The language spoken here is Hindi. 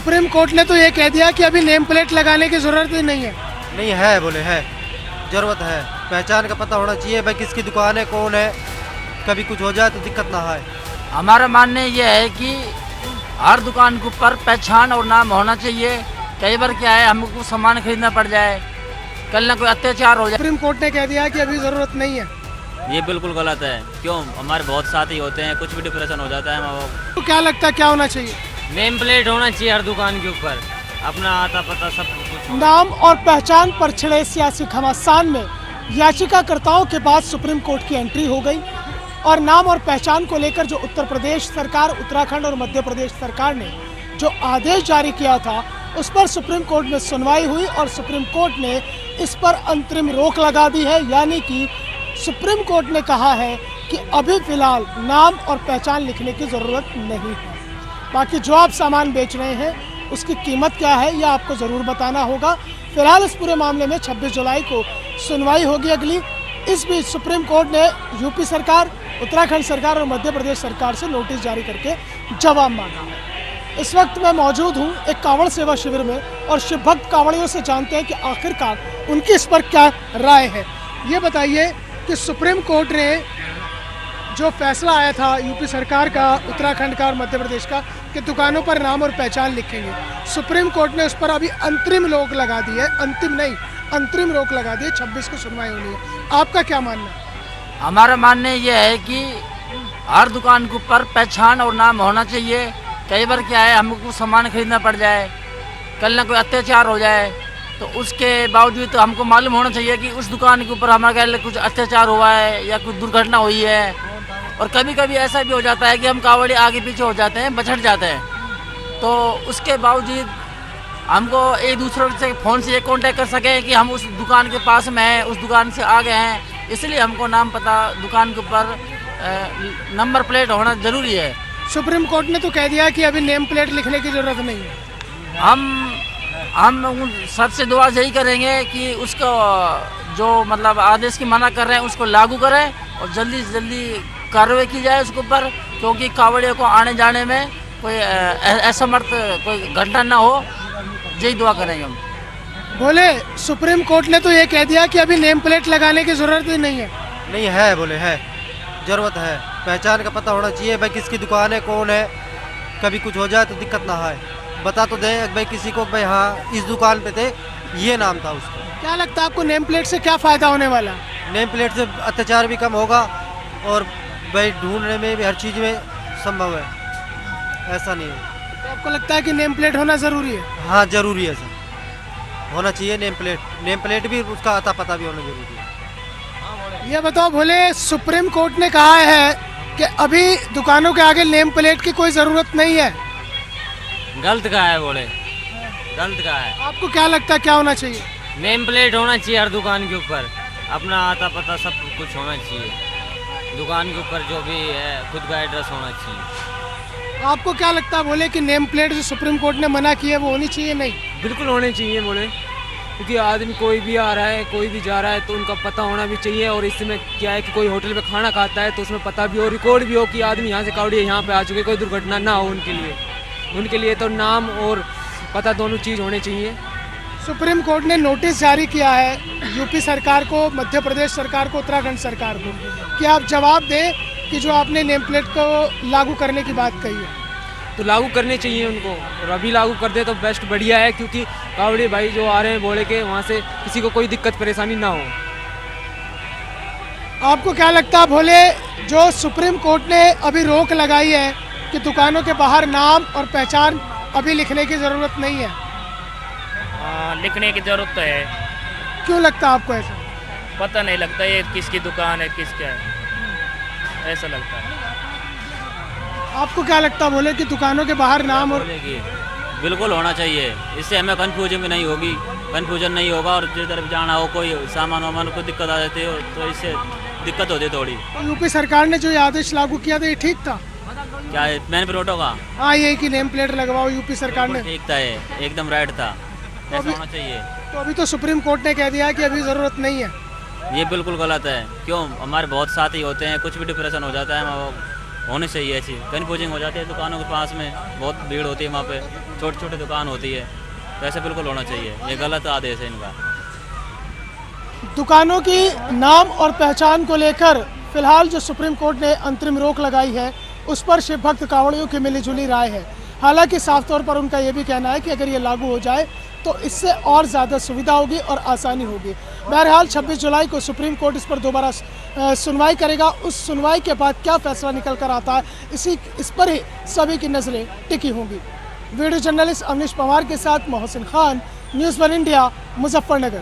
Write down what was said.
सुप्रीम कोर्ट ने तो ये कह दिया कि अभी नेम प्लेट लगाने की जरूरत ही नहीं है। नहीं है, बोले है, जरूरत है। पहचान का पता होना चाहिए भाई, किसकी दुकान है, कौन है, कभी कुछ हो जाए तो दिक्कत ना आए। हमारा मानना ये है कि हर दुकान के ऊपर पहचान और नाम होना चाहिए। कई बार क्या है, हमको सामान खरीदना पड़ जाए, कल ना कोई अत्याचार हो जाए। सुप्रीम कोर्ट ने कह दिया कि अभी जरूरत नहीं है। ये बिल्कुल गलत है। क्यों? हमारे बहुत साथी होते हैं, कुछ भी डिप्रेशन हो जाता है माँ बाप। तो क्या लगता है क्या होना चाहिए? नेम प्लेट होना चाहिए हर दुकान के ऊपर, अपना आता पता सब कुछ। नाम और पहचान पर छिड़े सियासी घमासान में याचिकाकर्ताओं के बाद सुप्रीम कोर्ट की एंट्री हो गई और नाम और पहचान को लेकर जो उत्तर प्रदेश सरकार, उत्तराखंड और मध्य प्रदेश सरकार ने जो आदेश जारी किया था उस पर सुप्रीम कोर्ट में सुनवाई हुई और सुप्रीम कोर्ट ने इस पर अंतरिम रोक लगा दी है। यानी कि सुप्रीम कोर्ट ने कहा है कि अभी फिलहाल नाम और पहचान लिखने की ज़रूरत नहीं है। बाकी जो आप सामान बेच रहे हैं उसकी कीमत क्या है यह आपको ज़रूर बताना होगा। फिलहाल इस पूरे मामले में 26 जुलाई को सुनवाई होगी अगली। इस बीच सुप्रीम कोर्ट ने यूपी सरकार, उत्तराखंड सरकार और मध्य प्रदेश सरकार से नोटिस जारी करके जवाब मांगा है। इस वक्त मैं मौजूद हूँ एक कांवड़ सेवा शिविर में और शिव भक्त कांवड़ियों से जानते हैं कि आखिरकार उनकी इस पर क्या राय है। ये बताइए कि सुप्रीम कोर्ट ने जो फैसला आया था यूपी सरकार का, उत्तराखंड का और मध्य प्रदेश का कि दुकानों पर नाम और पहचान लिखेंगे, सुप्रीम कोर्ट ने उस पर अभी अंतरिम रोक लगा दी है। अंतिम नहीं, अंतरिम रोक लगा दी है। 26 को सुनवाई होनी है। आपका क्या मानना है? हमारा मानना ये है कि हर दुकान के ऊपर पहचान और नाम होना चाहिए। कई बार क्या है, हमको सामान खरीदना पड़ जाए, कल ना कोई अत्याचार हो जाए, तो उसके बावजूद तो हमको मालूम होना चाहिए कि उस दुकान के ऊपर हमारे ख्याल कुछ अत्याचार हुआ है या कुछ दुर्घटना हुई है। और कभी कभी ऐसा भी हो जाता है कि हम कावड़ी आगे पीछे हो जाते हैं, बछड़ जाते हैं, तो उसके बावजूद हमको एक दूसरे से फ़ोन से ये कांटेक्ट कर सकें कि हम उस दुकान के पास में हैं, उस दुकान से आगे हैं। इसलिए हमको नाम पता, दुकान के ऊपर नंबर प्लेट होना ज़रूरी है। सुप्रीम कोर्ट ने तो कह दिया कि अभी नेम प्लेट लिखने की ज़रूरत नहीं है। हम उन सबसे दुआ यही करेंगे कि उसको जो मतलब आदेश की मना कर रहे हैं उसको लागू करें और जल्दी से जल्दी कार्रवाई की जाए उसके ऊपर, क्योंकि कावड़ियों को आने जाने में कोई असमर्थ कोई घटना ना हो, यही दुआ करेंगे हम। बोले सुप्रीम कोर्ट ने तो ये कह दिया कि अभी नेम प्लेट लगाने की ज़रूरत ही नहीं है। नहीं है, बोले है, जरूरत है। पहचान का पता होना चाहिए भाई, किसकी दुकान है, कौन है, कभी कुछ हो जाए तो दिक्कत ना आए। बता तो दें भाई किसी को, भाई हाँ इस दुकान पे थे, ये नाम था उसका। क्या लगता है आपको नेम प्लेट से क्या फ़ायदा होने वाला? नेम प्लेट से अत्याचार भी कम होगा और भाई ढूंढने में भी हर चीज़ में संभव है, ऐसा नहीं है। तो आपको लगता है कि नेम प्लेट होना ज़रूरी है? हाँ जरूरी है सर, होना चाहिए नेम प्लेट। नेम प्लेट भी उसका आता पता भी होना जरूरी है। ये बताओ भोले, सुप्रीम कोर्ट ने कहा है कि अभी दुकानों के आगे नेम प्लेट की कोई ज़रूरत नहीं है। गलत कहा है, बोले गलत कहा है। आपको क्या लगता है क्या होना चाहिए? नेम प्लेट होना चाहिए हर दुकान के ऊपर, अपना आता पता सब कुछ होना चाहिए। दुकान के ऊपर जो भी है खुद का एड्रेस होना चाहिए। आपको क्या लगता है बोले कि नेम प्लेट जो सुप्रीम कोर्ट ने मना की है वो होनी चाहिए? नहीं, बिल्कुल होने चाहिए बोले, क्योंकि आदमी कोई भी आ रहा है, कोई भी जा रहा है तो उनका पता होना भी चाहिए। और इसमें क्या है कि कोई होटल पे खाना खाता है तो उसमें पता भी हो, रिकॉर्ड भी हो कि आदमी यहाँ से कावड़ी यहाँ पे आ चुके, कोई दुर्घटना ना हो उनके लिए तो नाम और पता दोनों चीज़ होने चाहिए। सुप्रीम कोर्ट ने नोटिस जारी किया है यूपी सरकार को, मध्य प्रदेश सरकार को, उत्तराखंड सरकार को कि आप जवाब दें कि जो आपने नेम प्लेट को लागू करने की बात कही है तो लागू करने चाहिए उनको, और अभी लागू कर दे तो बेस्ट बढ़िया है, क्योंकि कावड़ी भाई जो आ रहे हैं बोले के वहाँ से किसी को कोई दिक्कत परेशानी ना हो। आपको क्या लगता है भोले, जो सुप्रीम कोर्ट ने अभी रोक लगाई है कि दुकानों के बाहर नाम और पहचान अभी लिखने की ज़रूरत नहीं है? लिखने की ज़रूरत तो है। क्यों लगता है आपको ऐसा? पता नहीं लगता ये किसकी दुकान है, किसका है, ऐसा लगता है। आपको क्या लगता है बोले कि दुकानों के बाहर नाम और बिल्कुल होना चाहिए, इससे हमें कंफ्यूजन भी नहीं होगी, कंफ्यूजन नहीं होगा। और जिस तरफ जाना हो, कोई सामान वामान को दिक्कत आ जाती हो तो इससे दिक्कत होती है थोड़ी। यूपी सरकार ने जो ये आदेश लागू किया था ये ठीक था? क्या मैन प्लेटों का? हाँ, ये कि नेम प्लेट लगवाओ, यूपी सरकार ने ठीक था, ये एकदम राइट था, तो ऐसा होना चाहिए। तो अभी तो सुप्रीम कोर्ट ने कह दिया कि अभी ज़रूरत नहीं है। ये बिल्कुल गलत है। क्यों? हमारे बहुत साथी होते हैं, कुछ भी डिप्रेशन हो जाता है माँ बाप। होनी चाहिए ऐसी। कन्फ्यूजिंग हो जाती है दुकानों के पास में, बहुत भीड़ होती है वहाँ पे, छोटी छोटी दुकान होती है, तो ऐसे बिल्कुल होना चाहिए। ये गलत आदेश है इनका। दुकानों की नाम और पहचान को लेकर फिलहाल जो सुप्रीम कोर्ट ने अंतरिम रोक लगाई है उस पर शिव भक्त कांवड़ियों की मिलीजुली राय है। हालांकि साफ तौर पर उनका यह भी कहना है कि अगर ये लागू हो जाए तो इससे और ज़्यादा सुविधा होगी और आसानी होगी। बहरहाल 26 जुलाई को सुप्रीम कोर्ट इस पर दोबारा सुनवाई करेगा। उस सुनवाई के बाद क्या फैसला निकल कर आता है इस पर ही सभी की नज़रें टिकी होंगी। वीडियो जर्नलिस्ट अवनीश पवार के साथ मोहसिन खान, न्यूज़ 1 इंडिया, मुजफ्फरनगर।